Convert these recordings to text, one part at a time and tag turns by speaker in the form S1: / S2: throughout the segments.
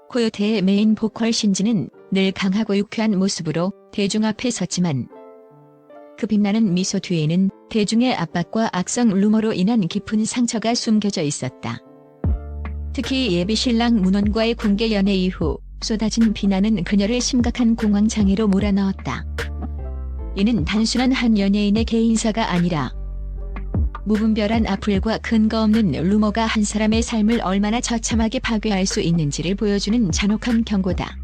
S1: 코요태의 메인 보컬 신지는 늘 강하고 유쾌한 모습으로 대중 앞에 섰지만 그 빛나는 미소 뒤에는 대중의 압박과 악성 루머로 인한 깊은 상처가 숨겨져 있었다. 특히 예비 신랑 문원과의 공개 연애 이후 쏟아진 비난은 그녀를 심각한 공황장애로 몰아넣었다. 이는 단순한 한 연예인의 개인사가 아니라 무분별한 악플과 근거 없는 루머가 한 사람의 삶을 얼마나 처참하게 파괴할 수 있는지를 보여주는 잔혹한 경고다.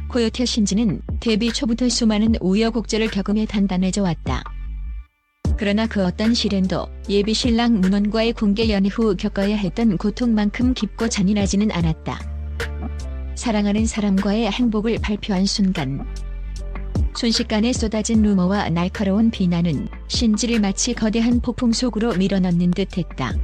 S1: 코요태 신지는 데뷔 초부터 수많은 우여곡절을 겪으며 단단해져 왔다. 그러나 그 어떤 시련도 예비 신랑 문원과의 공개 연애 후 겪어야 했던 고통만큼 깊고 잔인하지는 않았다. 사랑하는 사람과의 행복을 발표한 순간 순식간에 쏟아진 루머와 날카로운 비난은 신지를 마치 거대한 폭풍 속으로 밀어넣는 듯했다.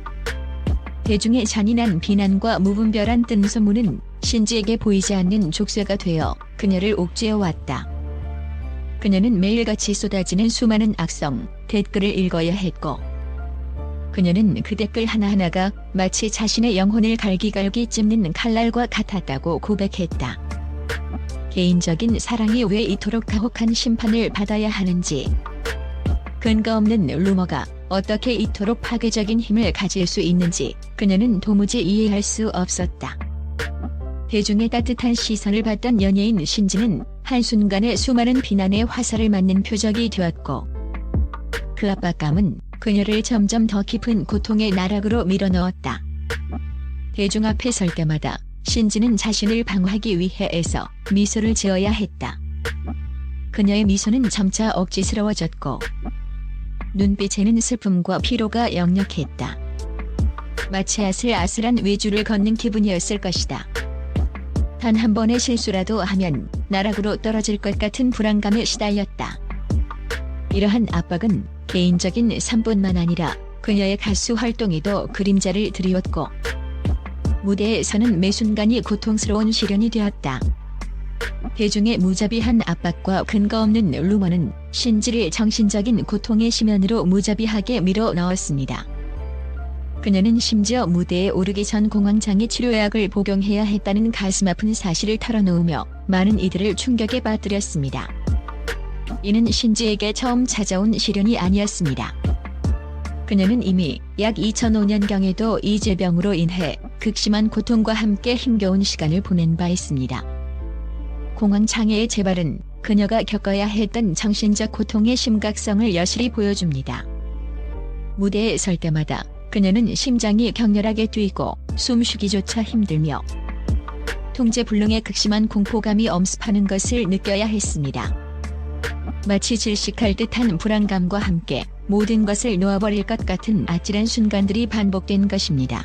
S1: 대중의 잔인한 비난과 무분별한 뜬소문은 신지에게 보이지 않는 족쇄가 되어 그녀를 옥죄어왔다. 그녀는 매일같이 쏟아지는 수많은 악성 댓글을 읽어야 했고 그녀는 그 댓글 하나하나가 마치 자신의 영혼을 갈기갈기 찝는 칼날과 같았다고 고백했다. 개인적인 사랑이 왜 이토록 가혹한 심판을 받아야 하는지, 근거 없는 루머가 어떻게 이토록 파괴적인 힘을 가질 수 있는지 그녀는 도무지 이해할 수 없었다. 대중의 따뜻한 시선을 받던 연예인 신지는 한순간에 수많은 비난의 화살을 맞는 표적이 되었고 그 압박감은 그녀를 점점 더 깊은 고통의 나락으로 밀어넣었다. 대중 앞에 설 때마다 신지는 자신을 방어하기 위해 애써 미소를 지어야 했다. 그녀의 미소는 점차 억지스러워졌고 눈빛에는 슬픔과 피로가 역력했다. 마치 아슬아슬한 외줄을 걷는 기분이었을 것이다. 단 한 번의 실수라도 하면 나락으로 떨어질 것 같은 불안감에 시달렸다. 이러한 압박은 개인적인 삶뿐만 아니라 그녀의 가수 활동에도 그림자를 드리웠고 무대에서는 매 순간이 고통스러운 시련이 되었다. 대중의 무자비한 압박과 근거 없는 루머는 신지를 정신적인 고통의 심연으로 무자비하게 밀어 넣었습니다. 그녀는 심지어 무대에 오르기 전 공황장애 치료약을 복용해야 했다는 가슴 아픈 사실을 털어놓으며 많은 이들을 충격에 빠뜨렸습니다. 이는 신지에게 처음 찾아온 시련이 아니었습니다. 그녀는 이미 약 2005년경에도 이 질병으로 인해 극심한 고통과 함께 힘겨운 시간을 보낸 바 있습니다. 공황장애의 재발은 그녀가 겪어야 했던 정신적 고통의 심각성을 여실히 보여줍니다. 무대에 설 때마다 그녀는 심장이 격렬하게 뛰고 숨쉬기조차 힘들며 통제불능의 극심한 공포감이 엄습하는 것을 느껴야 했습니다. 마치 질식할 듯한 불안감과 함께 모든 것을 놓아버릴 것 같은 아찔한 순간들이 반복된 것입니다.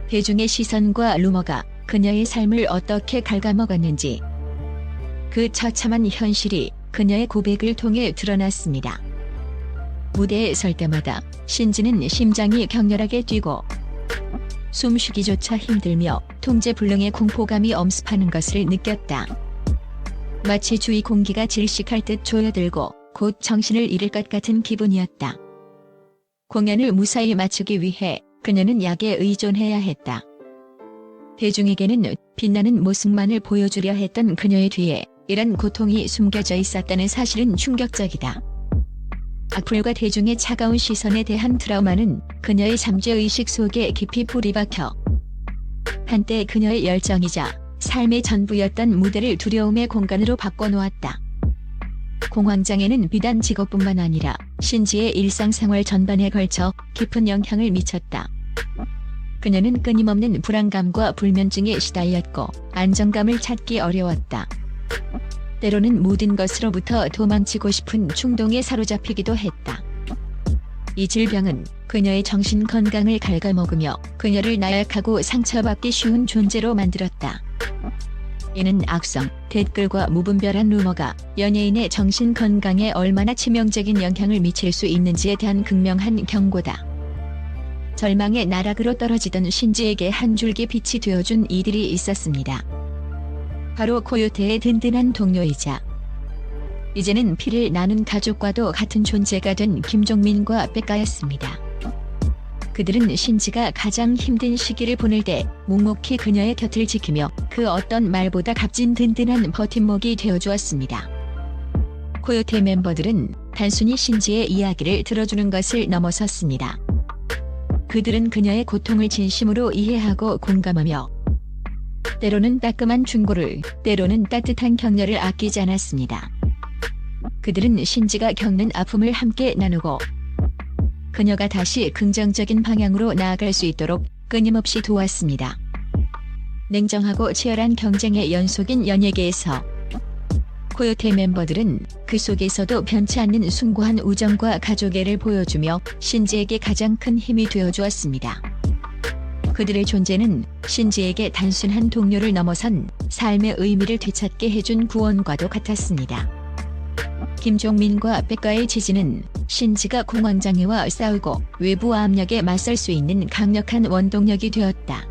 S1: 대중의 시선과 루머가 그녀의 삶을 어떻게 갉아먹었는지 그 처참한 현실이 그녀의 고백을 통해 드러났습니다. 무대에 설 때마다 신지는 심장이 격렬하게 뛰고 숨쉬기조차 힘들며 통제불능의 공포감이 엄습하는 것을 느꼈다. 마치 주위 공기가 질식할 듯 조여들고 곧 정신을 잃을 것 같은 기분이었다. 공연을 무사히 마치기 위해 그녀는 약에 의존해야 했다. 대중에게는 빛나는 모습만을 보여주려 했던 그녀의 뒤에 이런 고통이 숨겨져 있었다는 사실은 충격적이다. 악플과 대중의 차가운 시선에 대한 트라우마는 그녀의 잠재의식 속에 깊이 뿌리 박혀 한때 그녀의 열정이자 삶의 전부였던 무대를 두려움의 공간으로 바꿔놓았다. 공황장애는 비단 직업뿐만 아니라 신지의 일상생활 전반에 걸쳐 깊은 영향을 미쳤다. 그녀는 끊임없는 불안감과 불면증에 시달렸고 안정감을 찾기 어려웠다. 때로는 모든 것으로부터 도망치고 싶은 충동에 사로잡히기도 했다. 이 질병은 그녀의 정신 건강을 갉아먹으며 그녀를 나약하고 상처받기 쉬운 존재로 만들었다. 이는 악성 댓글과 무분별한 루머가 연예인의 정신 건강에 얼마나 치명적인 영향을 미칠 수 있는지에 대한 극명한 경고다. 절망의 나락으로 떨어지던 신지에게 한 줄기 빛이 되어준 이들이 있었습니다. 바로 코요태의 든든한 동료이자 이제는 피를 나눈 가족과도 같은 존재가 된 김종민과 백가였습니다. 그들은 신지가 가장 힘든 시기를 보낼 때 묵묵히 그녀의 곁을 지키며 그 어떤 말보다 값진 든든한 버팀목이 되어주었습니다. 코요테 멤버들은 단순히 신지의 이야기를 들어주는 것을 넘어섰습니다. 그들은 그녀의 고통을 진심으로 이해하고 공감하며 때로는 따끔한 충고를, 때로는 따뜻한 격려를 아끼지 않았습니다. 그들은 신지가 겪는 아픔을 함께 나누고 그녀가 다시 긍정적인 방향으로 나아갈 수 있도록 끊임없이 도왔습니다. 냉정하고 치열한 경쟁의 연속인 연예계에서 코요테 멤버들은 그 속에서도 변치 않는 숭고한 우정과 가족애를 보여주며 신지에게 가장 큰 힘이 되어주었습니다. 그들의 존재는 신지에게 단순한 동료를 넘어선 삶의 의미를 되찾게 해준 구원과도 같았습니다. 김종민과 백가의 지지는 신지가 공황장애와 싸우고 외부 압력에 맞설 수 있는 강력한 원동력이 되었다.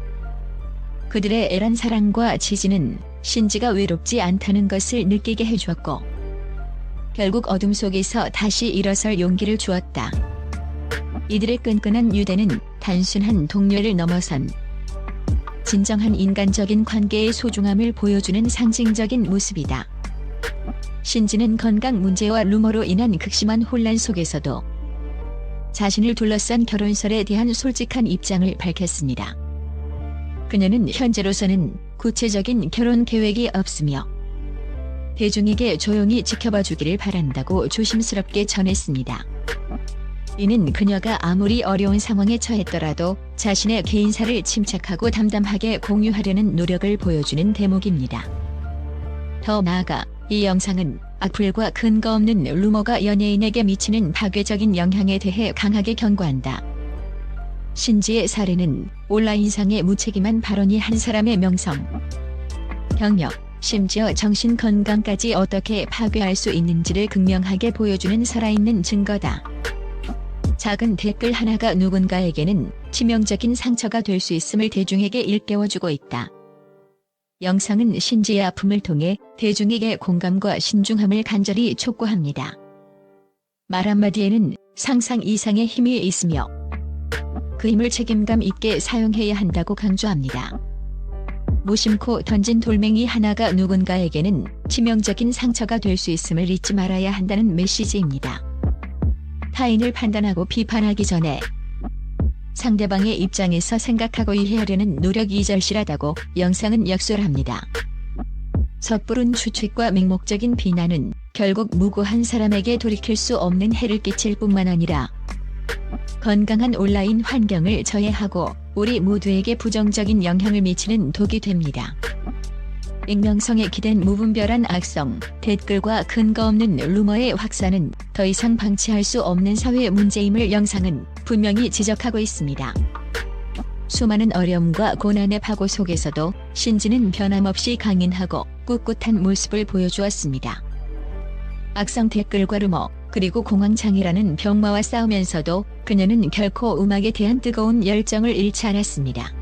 S1: 그들의 애란 사랑과 지지는 신지가 외롭지 않다는 것을 느끼게 해주었고 결국 어둠 속에서 다시 일어설 용기를 주었다. 이들의 끈끈한 유대는 단순한 동료를 넘어선 진정한 인간적인 관계의 소중함을 보여주는 상징적인 모습이다. 신지는 건강 문제와 루머로 인한 극심한 혼란 속에서도 자신을 둘러싼 결혼설에 대한 솔직한 입장을 밝혔습니다. 그녀는 현재로서는 구체적인 결혼 계획이 없으며 대중에게 조용히 지켜봐 주기를 바란다고 조심스럽게 전했습니다. 이는 그녀가 아무리 어려운 상황에 처했더라도 자신의 개인사를 침착하고 담담하게 공유하려는 노력을 보여주는 대목입니다. 더 나아가 이 영상은 악플과 근거 없는 루머가 연예인에게 미치는 파괴적인 영향에 대해 강하게 경고한다. 신지의 사례는 온라인상의 무책임한 발언이 한 사람의 명성, 경력, 심지어 정신 건강까지 어떻게 파괴할 수 있는지를 극명하게 보여주는 살아있는 증거다. 작은 댓글 하나가 누군가에게는 치명적인 상처가 될 수 있음을 대중에게 일깨워주고 있다. 영상은 신지의 아픔을 통해 대중에게 공감과 신중함을 간절히 촉구합니다. 말 한마디에는 상상 이상의 힘이 있으며 그 힘을 책임감 있게 사용해야 한다고 강조합니다. 무심코 던진 돌멩이 하나가 누군가에게는 치명적인 상처가 될 수 있음을 잊지 말아야 한다는 메시지입니다. 타인을 판단하고 비판하기 전에 상대방의 입장에서 생각하고 이해하려는 노력이 절실하다고 영상은 역설합니다. 섣부른 추측과 맹목적인 비난은 결국 무고한 사람에게 돌이킬 수 없는 해를 끼칠 뿐만 아니라 건강한 온라인 환경을 저해하고 우리 모두에게 부정적인 영향을 미치는 독이 됩니다. 익명성에 기댄 무분별한 악성, 댓글과 근거 없는 루머의 확산은 더 이상 방치할 수 없는 사회 문제임을 영상은 분명히 지적하고 있습니다. 수많은 어려움과 고난의 파고 속에서도 신지는 변함없이 강인하고 꿋꿋한 모습을 보여주었습니다. 악성 댓글과 루머, 그리고 공황장애라는 병마와 싸우면서도 그녀는 결코 음악에 대한 뜨거운 열정을 잃지 않았습니다.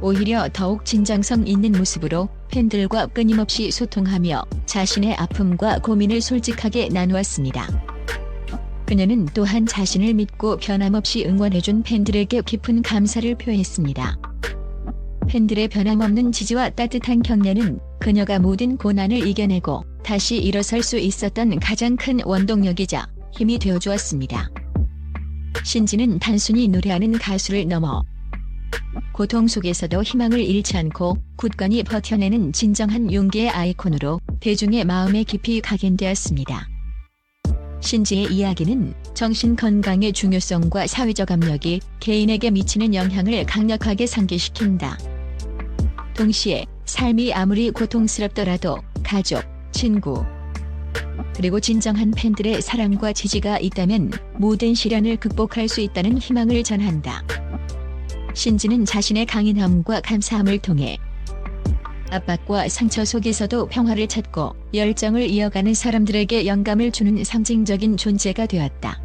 S1: 오히려 더욱 진정성 있는 모습으로 팬들과 끊임없이 소통하며 자신의 아픔과 고민을 솔직하게 나누었습니다. 그녀는 또한 자신을 믿고 변함없이 응원해준 팬들에게 깊은 감사를 표했습니다. 팬들의 변함없는 지지와 따뜻한 격려는 그녀가 모든 고난을 이겨내고 다시 일어설 수 있었던 가장 큰 원동력이자 힘이 되어주었습니다. 신지는 단순히 노래하는 가수를 넘어 고통 속에서도 희망을 잃지 않고 굳건히 버텨내는 진정한 용기의 아이콘으로 대중의 마음에 깊이 각인되었습니다. 신지의 이야기는 정신 건강의 중요성과 사회적 압력이 개인에게 미치는 영향을 강력하게 상기시킨다. 동시에 삶이 아무리 고통스럽더라도 가족, 친구, 그리고 진정한 팬들의 사랑과 지지가 있다면 모든 시련을 극복할 수 있다는 희망을 전한다. 신지는 자신의 강인함과 감사함을 통해 압박과 상처 속에서도 평화를 찾고 열정을 이어가는 사람들에게 영감을 주는 상징적인 존재가 되었다.